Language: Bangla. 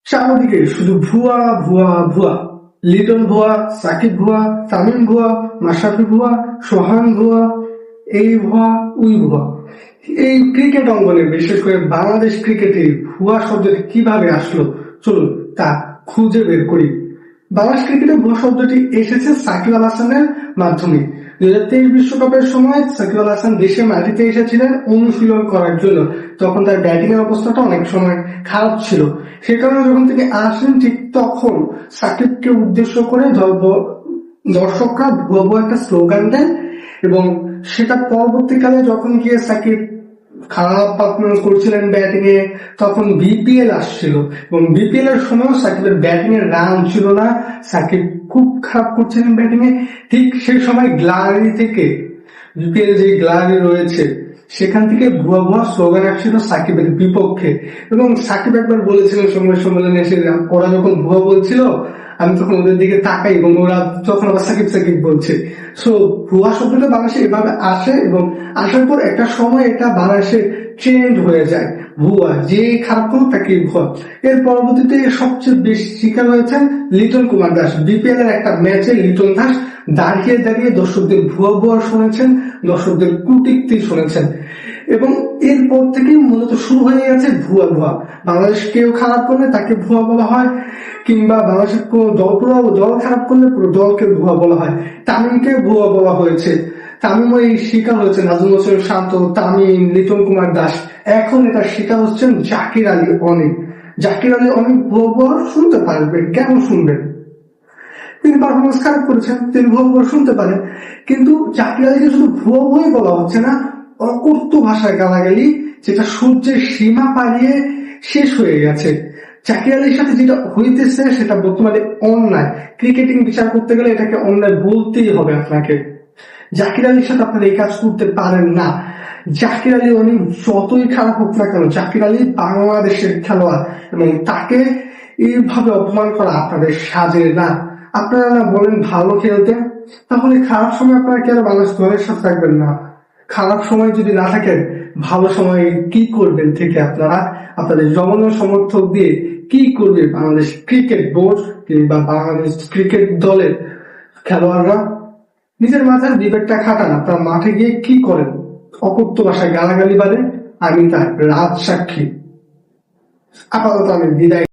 চারদিকে শুধু ভুয়া ভুয়া ভুয়া। লিটন ভুয়া, সাকিব ভুয়া, তামিম ভুয়া, মাশরাফি ভুয়া, সোহান ভুয়া, এই ভুয়া ওই ভুয়া। এই ক্রিকেট অঙ্গনে বিশেষ করে বাংলাদেশ ক্রিকেটে ভুয়া শব্দটি কিভাবে আসলো, চলুন তা খুঁজে বের করি। বাংলাদেশ ক্রিকেটে ভুয়া শব্দটি এসেছে সাকিব আল হাসানের মাধ্যমে। 2023 বিশ্বকাপের সময় সাকিব আল হাসান দেশের মাটিতে এসেছিলেন অনুশীলন করার জন্য। তখন তার ব্যাটিং এর অবস্থাটা অনেক সময় খারাপ ছিল, সে কারণে যখন তিনি আসেন ঠিক তখন সাকিবকে উদ্দেশ্য করে দর্শকরা ভুয়া ভুয়া একটা স্লোগান দেয়, এবং সেটা পরবর্তীকালে যখন গিয়ে সাকিব খারাপ পারফরমেন্স করছিলেন ব্যাটিং এ, তখন বিপিএল আসছিল এবং বিপিএল এর সময় সাকিবের ব্যাটিং এর রান ছিল না, সাকিব খুব খারাপ করছিলেন ব্যাটিং এ। ঠিক সেই সময় গ্যালারি থেকে, বিপিএল যে গ্যালারি রয়েছে সেখান থেকে ভুয়া ভুয়া স্লোগান আসছিল সাকিবের বিপক্ষে। এবং সাকিব একবার বলেছিলেন সংবাদ সম্মেলনে এসে, ওরা যখন ভুয়া বলছিল আমি তখন ওদের দিকে তাকাই এবং ওরা তখন আবার সাকিব সাকিব বলছে। সো ভুয়া শব্দটা বাংলাদেশে এভাবে আসে এবং আসার পর একটা সময় এটা বাংলাদেশে ট্রেন্ড হয়ে যায়। ভুয়া যে খারাপ করো তাকে ভুয়া। এর পরবর্তীতে সবচেয়ে বেশি শিকার হয়েছেন লিটন কুমার দাস। বিপিএল এর একটা ম্যাচে লিটন দাস দাঁড়িয়ে দাঁড়িয়ে দর্শকদের ভুয়া ভুয়া শুনেছেন, দর্শকদের কুটিক্তি শুনেছেন, এবং এরপর থেকেই মূলত শুরু হয়ে গেছে ভুয়া ভুয়া। বাংলাদেশ কেউ খারাপ করলে তাকে ভুয়া বলা হয়, কিংবা বাংলাদেশের কোনো দল খারাপ করলে পুরো দলকে ভুয়া বলা হয়। তামিমকে ভুয়া বলা হয়েছে, তামিম এই শিকার হয়েছে নাজমুল হোসেন শান্ত, তামিম, লিটন কুমার দাস। এখন এটা শিকার হচ্ছেন জাকির আলী অনেক। জাকির আলী অনেক ভুয়া ভুয়া শুনতে পারবেন, কেন শুনবেন? তিনি পারফরমেন্স খারাপ করেছেন, তিনি ভুয়া ভুয়া শুনতে পারেন, কিন্তু জাকির আলীকে শুধু ভুয়া ভুয়াই বলা হচ্ছে না, অকথ্য ভাষায় গালাগালি, যেটা সূর্যের সীমা পাড়িয়ে শেষ হয়ে গেছে। জাকির আলীর সাথে যেটা হইতেছে সেটা বর্তমানে অন্যায়। ক্রিকেটিং বিচার করতে গেলে এটাকে অন্যায় বলতেই হবে আপনাকে। জাকির আলীর সাথে আপনারা এই কাজ করতে পারেন না। জাকির আলী অনেক যতই খারাপ হোক না কেন, জাকির আলী বাংলাদেশের খেলোয়াড় এবং তাকে এইভাবে অপমান করা আপনাদের সাজে না। আপনারা না বলেন ভালো খেলতে, তাহলে খারাপ সময় আপনারা কেন বাংলাদেশ দলের সাথে থাকবেন না? খারাপ সময় যদি না থাকেন, ভালো সময় কি করবেন থেকে আপনারা? আপনাদের জমানো সমর্থক দিয়ে কি করবে বাংলাদেশ ক্রিকেট বোর্ড কিংবা বাংলাদেশ ক্রিকেট দলের খেলোয়াড়রা? নিজের মাথার বিবেকটা খাটান, আপনারা মাঠে গিয়ে কি করেন? অকথ্য ভাষায় গালাগালি বাদে আমি তার রাজ সাক্ষী। আপাতত আমি বিদায়।